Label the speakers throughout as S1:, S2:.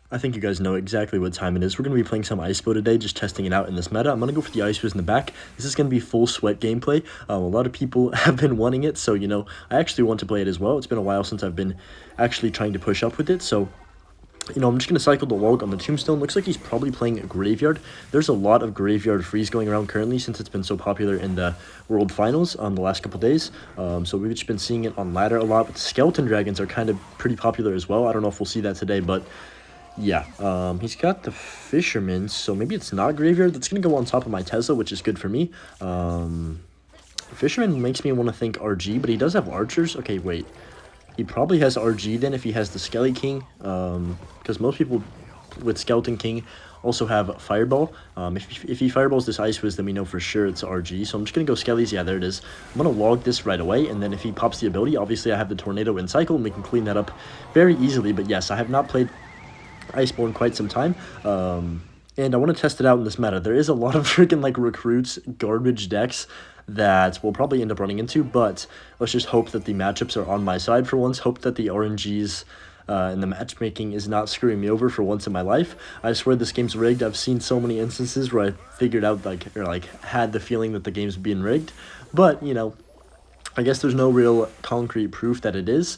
S1: I think you guys know exactly what time it is. We're going to be playing some Icebow today, just testing it out in this meta. I'm going to go for the Icebows in the back. This is going to be full sweat gameplay. A lot of people have been wanting it, so, I actually want to play it as well. It's been a while since I've been actually trying to push up with it, so I'm just going to cycle the log on the tombstone. Looks like he's probably playing a graveyard. There's a lot of graveyard freeze going around currently since it's been so popular in the World Finals the last couple days. So we've just been seeing it on ladder a lot, but skeleton dragons are kind of pretty popular as well. I don't know if we'll see that today, but yeah, he's got the fisherman, so maybe it's not graveyard. That's going to go on top of my Tesla, which is good for me. Fisherman makes me want to think RG, but he does have archers. Okay, wait. He probably has RG then if he has the Skelly King, because most people with Skeleton King also have Fireball. If he Fireballs this Ice Wiz, then we know for sure it's RG. So I'm just going to go Skellies. Yeah, there it is. I'm going to log this right away, and then if he pops the ability, obviously I have the Tornado in cycle, and we can clean that up very easily. But yes, I have not played Icebow in quite some time. And I want to test it out in this meta. There is a lot of freaking like recruits, garbage decks that we'll probably end up running into, but let's just hope that the matchups are on my side for once. Hope that the RNGs and the matchmaking is not screwing me over for once in my life. I swear this game's rigged. I've seen so many instances where I figured out had the feeling that the game's being rigged, but I guess there's no real concrete proof that it is.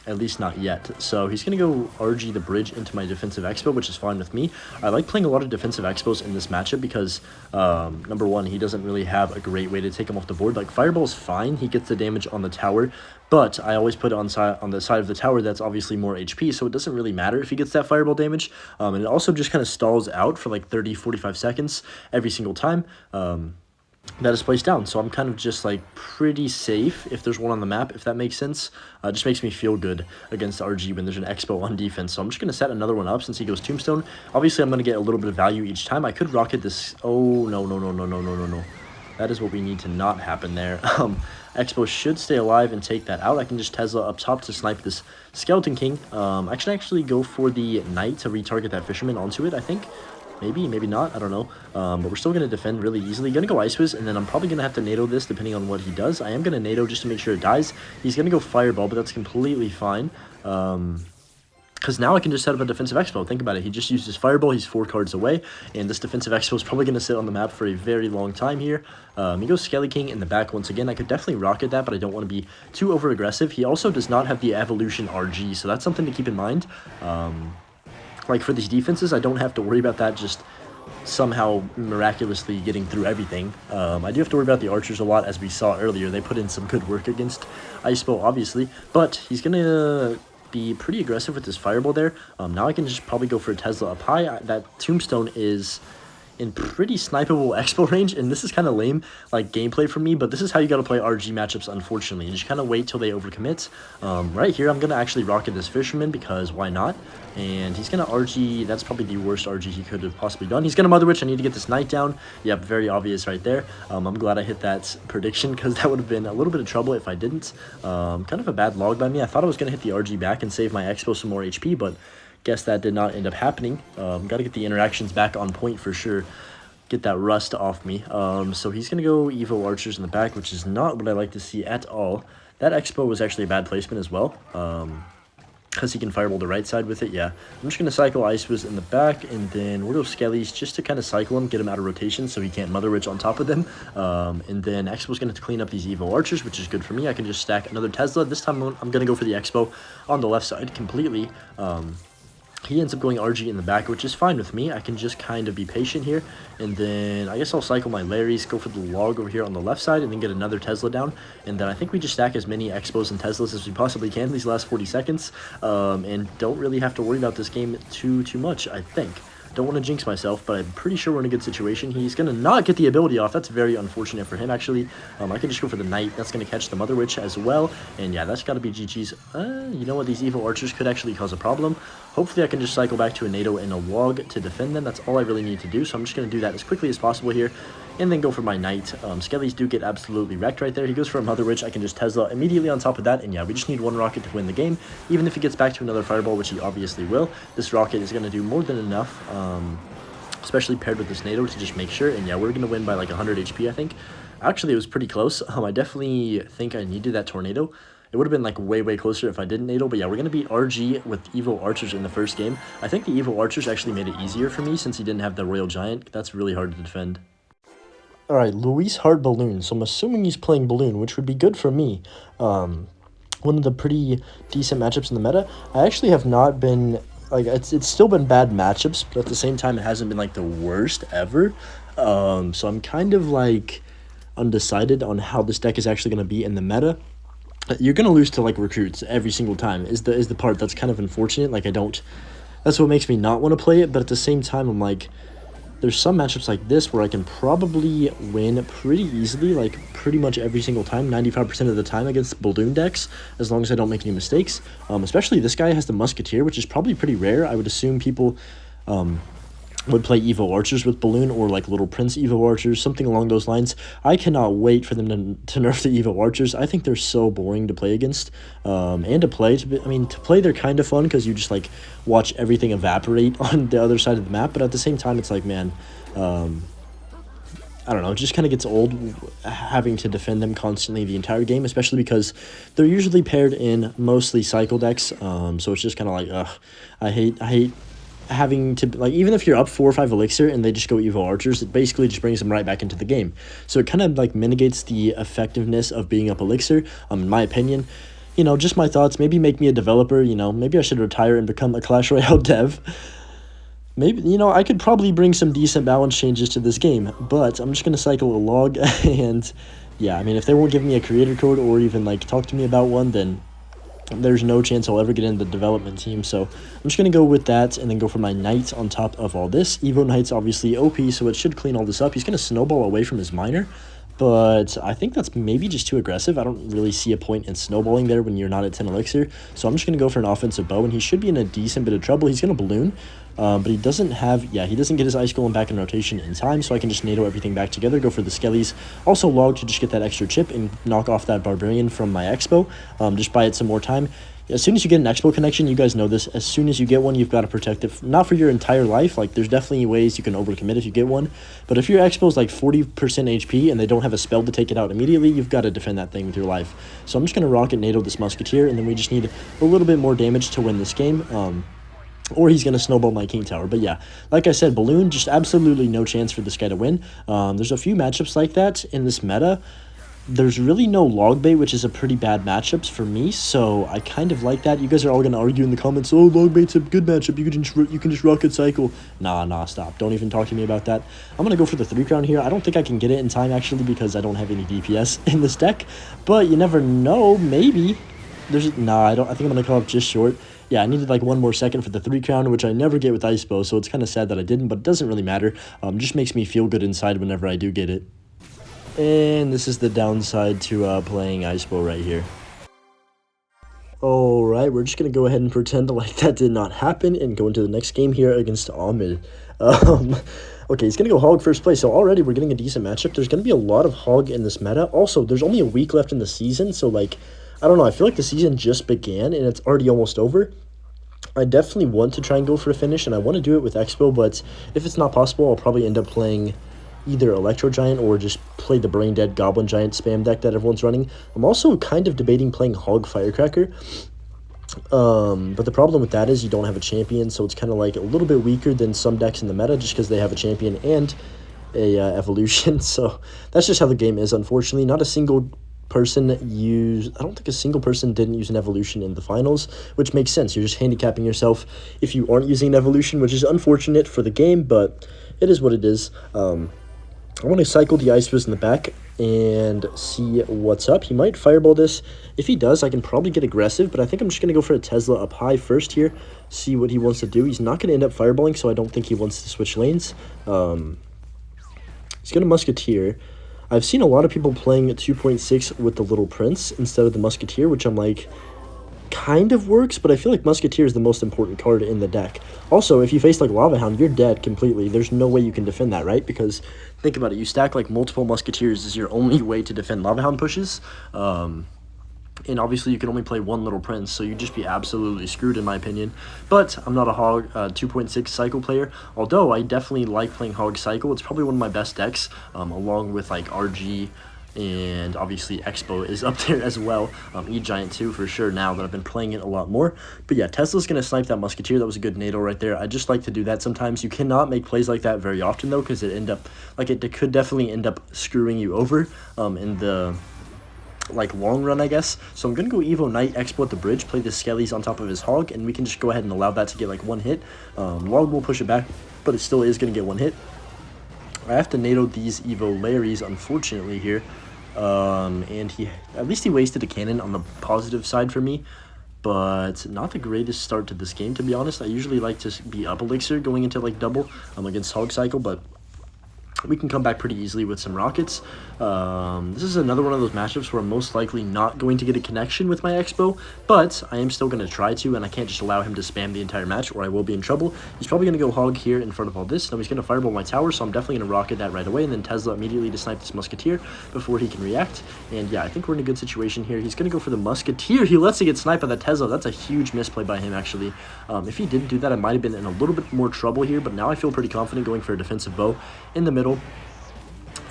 S1: At least not yet. So he's going to go RG the bridge into my defensive expo, which is fine with me. I like playing a lot of defensive expos in this matchup because, number one, he doesn't really have a great way to take him off the board. Like, Fireball is fine. He gets the damage on the tower, but I always put it on the side of the tower that's obviously more HP, so it doesn't really matter if he gets that Fireball damage. And it also just kind of stalls out for like 30-45 seconds every single time. That is placed down, so I'm kind of just like pretty safe if there's one on the map, if that makes sense. Just makes me feel good against RG when there's an expo on defense. So I'm just going to set another one up since he goes tombstone. Obviously I'm going to get a little bit of value each time. I could rocket this. Oh no. That is what we need to not happen there. Expo should stay alive and take that out. I can just Tesla up top to snipe this Skeleton King. I should actually go for the Knight to retarget that Fisherman onto it, I think. Maybe not, I don't know, but we're still going to defend really easily. Going to go Ice Wiz, and then I'm probably going to have to NATO this depending on what he does. I am going to NATO just to make sure it dies. He's going to go Fireball, but that's completely fine, because now I can just set up a defensive expo. Think about it, he just used his Fireball, he's 4 cards away, and this defensive expo is probably going to sit on the map for a very long time here. He goes Skelly King in the back once again. I could definitely rocket that, but I don't want to be too over-aggressive. He also does not have the Evolution RG, so that's something to keep in mind. Like, for these defenses, I don't have to worry about that just somehow miraculously getting through everything. I do have to worry about the archers a lot, as we saw earlier. They put in some good work against Icebow, obviously, but he's going to be pretty aggressive with his Fireball there. Now I can just probably go for a Tesla up high. That Tombstone is in pretty snipeable expo range, and this is kind of lame like gameplay for me, but this is how you got to play RG matchups, unfortunately. You just kind of wait till they overcommit. Right here I'm gonna actually rocket this Fisherman because why not, and he's gonna RG. That's probably the worst RG he could have possibly done. He's gonna Mother Witch. I need to get this Knight down. Yep, very obvious right there. I'm glad I hit that prediction because that would have been a little bit of trouble if I didn't. Kind of a bad log by me. I thought I was gonna hit the RG back and save my expo some more HP, but guess that did not end up happening. Got to get the interactions back on point for sure. Get that rust off me. So he's going to go Evo Archers in the back, which is not what I like to see at all. That Expo was actually a bad placement as well. Because he can Fireball the right side with it, yeah. I'm just going to cycle Ice Wiz in the back, and then we'll go Skellies just to kind of cycle him, get him out of rotation so he can't Mother Witch on top of them. And then Expo's going to clean up these Evo Archers, which is good for me. I can just stack another Tesla. This time I'm going to go for the Expo on the left side completely. He ends up going RG in the back, which is fine with me. I can just kind of be patient here. And then I guess I'll cycle my Larrys, go for the log over here on the left side, and then get another Tesla down. And then I think we just stack as many Expos and Teslas as we possibly can these last 40 seconds. And don't really have to worry about this game too much, I think. Don't want to jinx myself, but I'm pretty sure we're in a good situation. He's going to not get the ability off. That's very unfortunate for him, actually. I can just go for the Knight. That's going to catch the Mother Witch as well. And yeah, that's got to be GG's. You know what? These Evo Archers could actually cause a problem. Hopefully I can just cycle back to a NATO and a log to defend them. That's all I really need to do. So I'm just going to do that as quickly as possible here. And then go for my Knight. Skellies do get absolutely wrecked right there. He goes for a Mother Witch. I can just Tesla immediately on top of that. And yeah, we just need one rocket to win the game. Even if he gets back to another Fireball, which he obviously will, this rocket is going to do more than enough. Especially paired with this NATO to just make sure. And yeah, we're going to win by like 100 HP, I think. Actually, it was pretty close. I definitely think I needed that Tornado. It would have been like way closer if I didn't Nadal, but yeah, we're going to beat RG with Evo Archers in the first game. I think the Evo Archers actually made it easier for me since he didn't have the Royal Giant. That's really hard to defend. Alright, Luis Hart Balloon, so I'm assuming he's playing Balloon, which would be good for me. One of the pretty decent matchups in the meta. I actually have not been, like, it's still been bad matchups, but at the same time, it hasn't been, like, the worst ever. So I'm kind of, like, undecided on how this deck is actually going to be in the meta. You're going to lose to, like, recruits every single time is the part that's kind of unfortunate. Like, that's what makes me not want to play it, but at the same time, I'm like, there's some matchups like this where I can probably win pretty easily, like pretty much every single time, 95% of the time against Balloon decks, as long as I don't make any mistakes. Especially this guy has the Musketeer, which is probably pretty rare. I would assume people would play Evo Archers with Balloon, or like Little Prince Evo Archers, something along those lines. I cannot wait for them to nerf the Evo Archers. I think they're so boring to play against, and to play. To play they're kind of fun because you just like watch everything evaporate on the other side of the map. But at the same time, it's like, man, I don't know, it just kind of gets old having to defend them constantly the entire game, especially because they're usually paired in mostly cycle decks. So it's just kind of like, ugh, I hate having to, like, even if you're up 4 or 5 elixir and they just go Evo Archers, it basically just brings them right back into the game. So it kind of like mitigates the effectiveness of being up elixir, in my opinion. You know, just my thoughts. Maybe make me a developer, you know, maybe I should retire and become a Clash Royale dev. Maybe, you know, I could probably bring some decent balance changes to this game, but I'm just going to cycle a log, and yeah, I mean, if they won't give me a creator code or even, like, talk to me about one, then there's no chance I'll ever get into the development team. So I'm just going to go with that and then go for my Knight on top of all this. Evo Knight's obviously OP, so it should clean all this up. He's going to snowball away from his miner, but I think that's maybe just too aggressive. I don't really see a point in snowballing there when you're not at 10 elixir. So I'm just going to go for an offensive bow, and he should be in a decent bit of trouble. He's going to balloon, but he doesn't have, yeah, he doesn't get his Ice Golem back in rotation in time, so I can just NATO everything back together, go for the Skellies. Also log to just get that extra chip and knock off that Barbarian from my Icebow. Just buy it some more time. As soon as you get an Expo connection, you guys know this, as soon as you get one, you've got to protect it, not for your entire life. Like, there's definitely ways you can overcommit if you get one, but if your Expo is like 40% HP and they don't have a spell to take it out immediately, you've got to defend that thing with your life. So I'm just going to rocket NATO this Musketeer, and then we just need a little bit more damage to win this game, or he's going to snowball my King Tower. But yeah, like I said, Balloon, just absolutely no chance for this guy to win. There's a few matchups like that in this meta. There's really no log bait, which is a pretty bad matchups for me, so I kind of like that. You guys are all going to argue in the comments, oh, log bait's a good matchup, you can just rocket cycle. Nah, stop. Don't even talk to me about that. I'm going to go for the 3 crown here. I don't think I can get it in time, actually, because I don't have any DPS in this deck, but you never know, maybe. I think I'm going to come up just short. Yeah, I needed like 1 more second for the 3 crown, which I never get with Icebow, so it's kind of sad that I didn't, but it doesn't really matter. Just makes me feel good inside whenever I do get it. And this is the downside to playing Icebow right here. Alright, we're just going to go ahead and pretend like that did not happen and go into the next game here against Ahmed. Okay, he's going to go Hog first place, so already we're getting a decent matchup. There's going to be a lot of Hog in this meta. Also, there's only a week left in the season, so like, I don't know, I feel like the season just began and it's already almost over. I definitely want to try and go for a finish, and I want to do it with Expo, but if it's not possible, I'll probably end up playing either Electro Giant or just play the Brain Dead Goblin Giant spam deck that everyone's running. I'm also kind of debating playing Hog Firecracker, but the problem with that is you don't have a champion, so it's kind of like a little bit weaker than some decks in the meta just because they have a champion and a evolution. So that's just how the game is, unfortunately. Not a single person I don't think a single person didn't use an evolution in the finals, which makes sense. You're just handicapping yourself if you aren't using an evolution, which is unfortunate for the game, but it is what it is. I want to cycle the Icebows in the back and see what's up. He might fireball this. If he does, I can probably get aggressive, but I think I'm just going to go for a Tesla up high first here, see what he wants to do. He's not going to end up fireballing, so I don't think he wants to switch lanes. He's going to Musketeer. I've seen a lot of people playing at 2.6 with the Little Prince instead of the Musketeer, which I'm like, kind of works, but I feel like Musketeer is the most important card in the deck. Also, if you face like Lava Hound, you're dead completely. There's no way you can defend that, right? Because think about it, you stack like multiple Musketeers is your only way to defend Lava Hound pushes. And obviously you can only play 1 Little Prince, so you'd just be absolutely screwed in my opinion. But I'm not a Hog 2.6 Cycle player, although I definitely like playing Hog Cycle. It's probably one of my best decks, along with like RG, And obviously Icebow is up there as well. E-Giant too, for sure, now that I've been playing it a lot more. But yeah, Tesla's going to snipe that Musketeer. That was a good NATO right there. I just like to do that sometimes. You cannot make plays like that very often, though, because it could definitely end up screwing you over in the long run, I guess. So I'm gonna go Evo Knight, Expo at the bridge, play the Skellies on top of his Hog, and we can just go ahead and allow that to get like one hit. Log will push it back, but it still is gonna get one hit. I have to NATO these Evo Larrys, unfortunately, here. And at least he wasted a cannon on the positive side for me, but not the greatest start to this game, to be honest. I usually like to be up elixir going into like double against Hog Cycle, but we can come back pretty easily with some rockets. This is another one of those matchups where I'm most likely not going to get a connection with my Icebow, but I am still going to try to, and I can't just allow him to spam the entire match or I will be in trouble. He's probably going to go Hog here in front of all this. Now he's going to fireball my tower, so I'm definitely going to rocket that right away, and then Tesla immediately to snipe this Musketeer before he can react. And yeah, I think we're in a good situation here. He's going to go for the Musketeer. He lets it get sniped by the Tesla. That's a huge misplay by him, actually. If he didn't do that, I might have been in a little bit more trouble here, but now I feel pretty confident going for a defensive bow in the middle.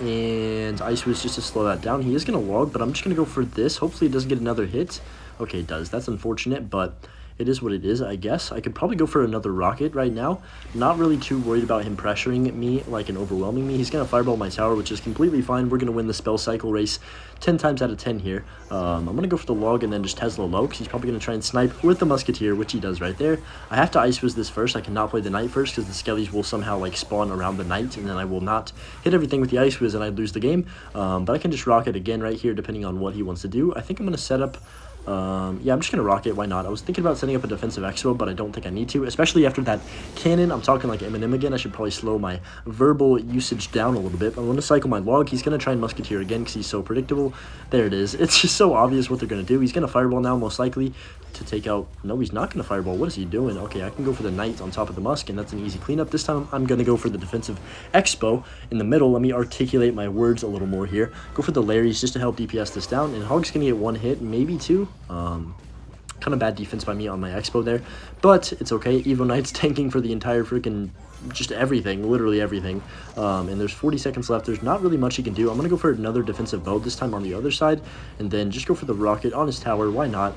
S1: And Icebow is just to slow that down. He is going to log, but I'm just going to go for this. Hopefully it doesn't get another hit. Okay, it does. That's unfortunate, but it is what it is, I guess. I could probably go for another rocket right now. Not really too worried about him pressuring me and overwhelming me. He's going to fireball my tower, which is completely fine. We're going to win the spell cycle race 10 times out of 10 here. I'm going to go for the log and then just Tesla low, because he's probably going to try and snipe with the Musketeer, which he does right there. I have to Icebow this first. I cannot play the Knight first, because the Skellies will somehow spawn around the Knight, and then I will not hit everything with the Icebow and I lose the game. But I can just rocket again right here, depending on what he wants to do. I think I'm going to set up... yeah, I'm just gonna rocket. Why not? I was thinking about setting up a defensive Expo, but I don't think I need to, especially after that cannon. I'm talking like Eminem again. I should probably slow my verbal usage down a little bit. I'm gonna cycle my log. He's gonna try and Musketeer again because he's so predictable. There it is. It's just so obvious what they're gonna do. He's gonna fireball now, most likely to take out... No, he's not gonna fireball. What is he doing? Okay, I can go for the Knight on top of the Musk, and that's an easy cleanup. This time I'm gonna go for the defensive Expo in the middle. Let me articulate my words a little more here. Go for the Larrys just to help DPS this down, and Hog's gonna get one hit, maybe two. Kind of bad defense by me on my Expo there, but it's okay. Evo Knight's tanking for the entire freaking just everything, literally everything. And there's 40 seconds left. There's not really much he can do. I'm gonna go for another defensive bow, this time on the other side, and then just go for the rocket on his tower. Why not?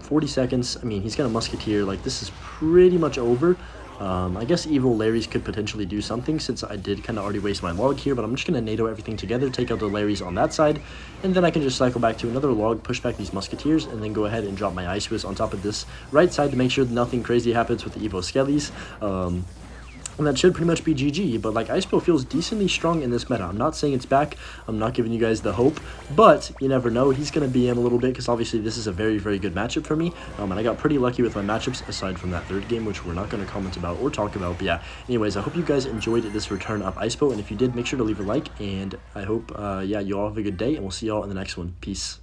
S1: 40 seconds. I mean, he's got a Musketeer. Like, this is pretty much over. I guess Evil Larrys could potentially do something, since I did kind of already waste my log here, but I'm just going to NATO everything together, take out the Larrys on that side, and then I can just cycle back to another log, push back these Musketeers, and then go ahead and drop my Icebow on top of this right side to make sure that nothing crazy happens with the Evo Skellies. And that should pretty much be GG, but like Icebow feels decently strong in this meta. I'm not saying it's back, I'm not giving you guys the hope, but you never know. He's going to BM a little bit, because obviously this is a very, very good matchup for me, and I got pretty lucky with my matchups, aside from that third game, which we're not going to comment about or talk about. But yeah, anyways, I hope you guys enjoyed this return of Icebow, and if you did, make sure to leave a like, and I hope, yeah, you all have a good day, and we'll see y'all in the next one. Peace.